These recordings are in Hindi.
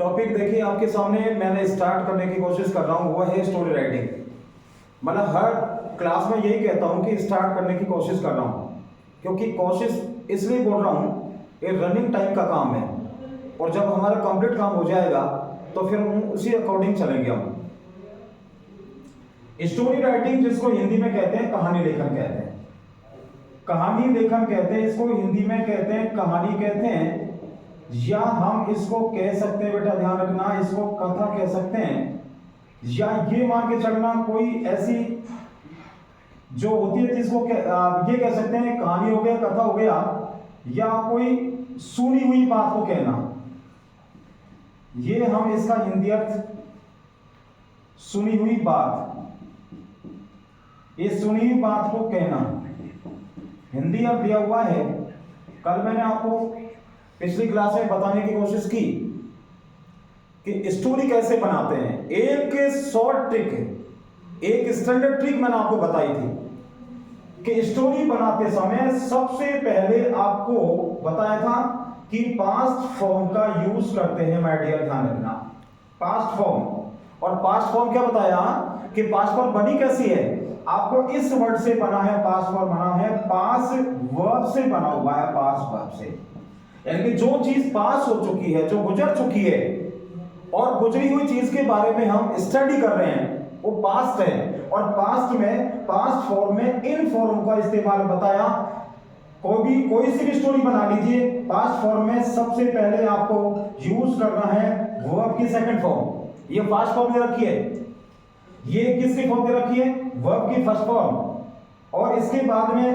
टॉपिक देखिए आपके सामने मैंने स्टार्ट करने की कोशिश कर रहा हूँ, वो है स्टोरी राइटिंग। मतलब हर क्लास में यही कहता हूँ कि स्टार्ट करने की कोशिश कर रहा हूँ, क्योंकि कोशिश इसलिए बोल रहा हूँ, ये रनिंग टाइम का काम है और जब हमारा कंप्लीट काम हो जाएगा तो फिर हम उसी अकॉर्डिंग चलेंगे। हम स्टोरी राइटिंग जिसको हिंदी में कहते हैं कहानी लेखन कहते हैं, कहानी लेखन कहते हैं, इसको हिंदी में कहते हैं कहानी कहते हैं, या हम इसको कह सकते हैं, बेटा ध्यान रखना, इसको कथा कह सकते हैं, या ये मान के चलना कोई ऐसी जो होती है जिसको ये कह सकते हैं कहानी हो गया, कथा हो गया, या कोई सुनी हुई बात को कहना। ये हम इसका हिंदी अर्थ सुनी हुई बात, ये सुनी हुई बात को कहना हिंदी अर्थ दिया हुआ है। कल मैंने आपको पिछली क्लास में बताने की कोशिश की कि स्टोरी कैसे बनाते हैं। एक शॉर्ट ट्रिक, एक स्टैंडर्ड ट्रिक मैंने आपको बताई थी कि स्टोरी बनाते समय सबसे पहले आपको बताया था कि पास्ट फॉर्म का यूज करते हैं। माय डियर ध्यान रखना, पास्ट फॉर्म। और पास्ट फॉर्म क्या बताया कि पास्ट फॉर्म बनी कैसी है, आपको इस वर्ड से बना है, पास्ट फॉर्म बना है, पास वर्ब से बना हुआ है, पास वर्ब से। यानी कि जो चीज पास हो चुकी है, जो गुजर चुकी है, और गुजरी हुई चीज के बारे में हम स्टडी कर रहे हैं, वो पास्ट है। और पास्ट में, पास्ट फॉर्म में इन फॉर्म का इस्तेमाल बताया। कोई सी भी स्टोरी बना लीजिए, पास्ट फॉर्म में सबसे पहले आपको यूज करना है वर्ब की सेकंड फॉर्म। ये पास्ट फॉर्म दे रखी है, ये किसकी फॉर्म दे रखी है, वर्ब की फर्स्ट फॉर्म। और इसके बाद में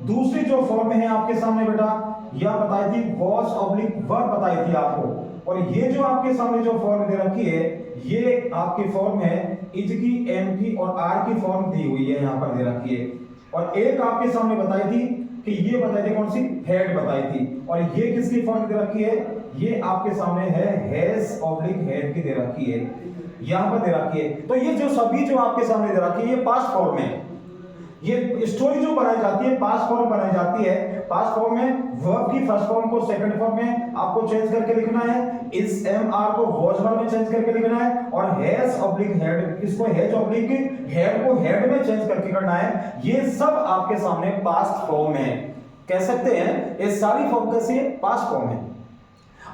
दूसरी जो फॉर्म है आपके सामने बेटा, यह बताई थी वॉज ऑब्लिक वर्ब बताई थी आपको। और ये जो आपके सामने जो फॉर्म दे रखी है, ये आपकी फॉर्म है इज की, एम की और आर की फॉर्म दी हुई है, यहां पर दे रखी है। और एक आपके सामने बताई थी कि ये बताई थी कौन सी, हेड बताई थी। और ये किसकी फॉर्म दे रखी है, ये आपके सामने है हैज ऑब्लिक हेड की दे रखी है, यहां पर दे रखी है। तो ये जो सभी जो आपके सामने दे रखी है, ये पास्ट फॉर्म है। ये स्टोरी जो बनाई जाती है पास्ट फॉर्म बनाई जाती है। पास्ट फॉर्म में वर्ब की फर्स्ट फॉर्म को सेकंड फॉर्म में आपको चेंज करके लिखना है, इस एम आर को वॉज वर्ब में चेंज करके लिखना है, और हैज ऑब्लिक हेड, इसको हैज ऑब्लिक हेड को हेड में चेंज करके करना है। ये सब आपके सामने पास्ट फॉर्म है, कह सकते हैं ये सारी फॉर्म कैसी है, पास्ट फॉर्म है।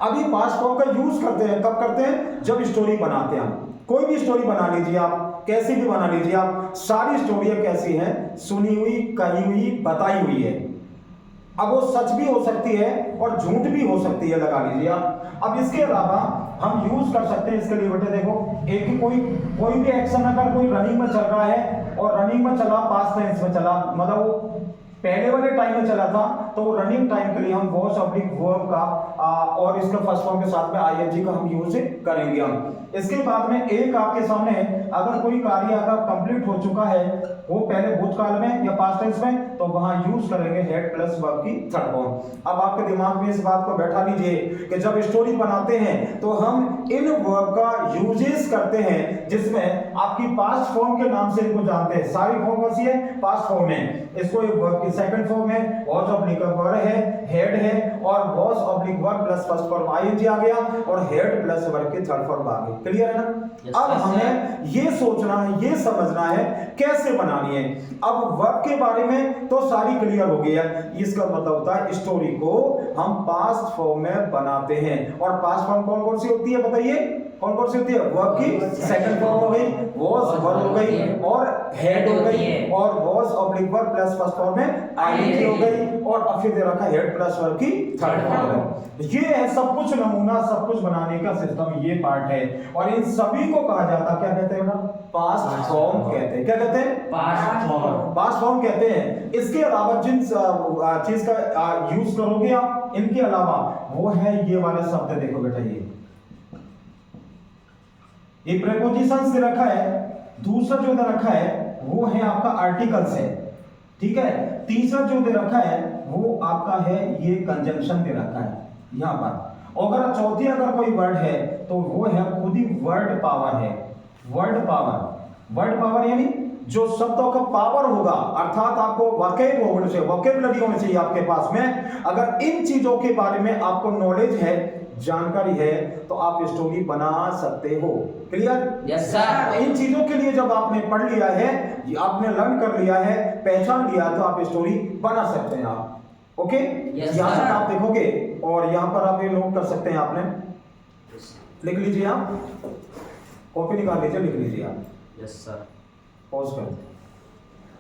अभी पास्ट फॉर्म का यूज करते हैं, कब करते हैं, जब स्टोरी बनाते हैं। कोई भी स्टोरी बना लीजिए आप, कैसी भी बना लीजिए आप, सारी स्टोरियां कैसी हैं, सुनी हुई, कही हुई, बताई हुई है। अब वो सच भी हो सकती है और झूठ भी हो सकती है, लगा लीजिए आप। अब इसके अलावा हम यूज कर सकते हैं इसके लिए बेटे, देखो एक कोई भी एक्शन अगर कोई रनिंग में चल रहा है और रनिंग में चला, पास्ट टेंस में चला, मतलब वो पहले वाले टाइम में चला था, तो रनिंग टाइम के लिए हम वॉज ऑब्लिक वर्ब का और इसका फर्स्ट फॉर्म के साथ में आईएनजी का हम यूज करेंगे हम। इसके बाद में एक आपके सामने अगर कोई कार्य अगर कंप्लीट हो चुका है, वो पहले भूतकाल में या पास्ट टेंस में, तो वहां यूज करेंगे हेड प्लस वर्ब की थर्ड फॉर्म। अब आपके दिमाग में इस बात को बैठा लीजिए कि जब स्टोरी बनाते हैं तो हम इन वर्ब का यूजेस करते हैं, जिसमें आपकी पास्ट फॉर्म के नाम से इनको जानते हैं। सारी फॉर्म कैसी है, पास्ट फॉर्म है। इसको एक वर्ब की सेकंड फॉर्म है, वॉज ऑब्लिक वर्ब है, हेड है, और was oblique verb plus first form I N G आ गया, और हेड प्लस वर्ब की थर्ड फॉर्म आ गई। क्लियर है ना? अब हमें ये सोचना है, ये समझना है कैसे बनानी है। अब वर्ब के बारे में तो सारी क्लियर हो गई है। इसका मतलब होता है स्टोरी को हम पास्ट फॉर्म में बनाते हैं। और पास्ट फॉर्म कौन कौन सी होती है बताइए, कौन कौन सी होती है, वर्ब की सेकंड फॉर्म हो गई, वॉज वर्ब हो गई, और हेड हो गई, और was oblique verb plus first form में आईएनजी हो गई, और फिर दे रखा हेड प्लस वर्ब की थर्ड फॉर्म। ये है सब कुछ नमूना, सब कुछ बनाने का सिस्टम, ये पार्ट है। और इन सभी को कहा जाता है, क्या कहते हैं ना, पास्ट फॉर्म कहते हैं। क्या कहते हैं, पास्ट फॉर्म, पास्ट फॉर्म कहते हैं। इसके अलावा जिन चीज का यूज करोगे आप इनके अलावा, वो है ये वाले शब्द, देखो बेटा ये प्रेपोजिशंस दे रखा है। दूसरा जो दे रखा है वो है आपका आर्टिकल्स है, ठीक है। तीसरा जो दे रखा है वो आपका है ये कंजंक्शन दे रखा है यहां पर। अगर चौथी अगर कोई वर्ड है तो वो है खुद ही वर्ड पावर है। वर्ड पावर, वर्ड पावर यानी जो शब्दों का पावर होगा, अर्थात आपको वोकेबुलरी होनी चाहिए आपके पास में। अगर इन चीजों के बारे में आपको नॉलेज है, जानकारी है तो आप स्टोरी बना सकते हो। क्लियर? Yes sir. इन चीजों के लिए जब आपने पढ़ लिया है, आपने लर्न कर लिया है, पहचान लिया, तो आप स्टोरी बना सकते हैं आप। ओके? Yes, यहाँ sir. तक आप देखोगे और यहाँ पर आप ये नोट कर सकते हैं, आपने लिख लीजिए, आप कॉपी निकाल लीजिए, लिख लीजिए आप। Yes sir. पॉज कर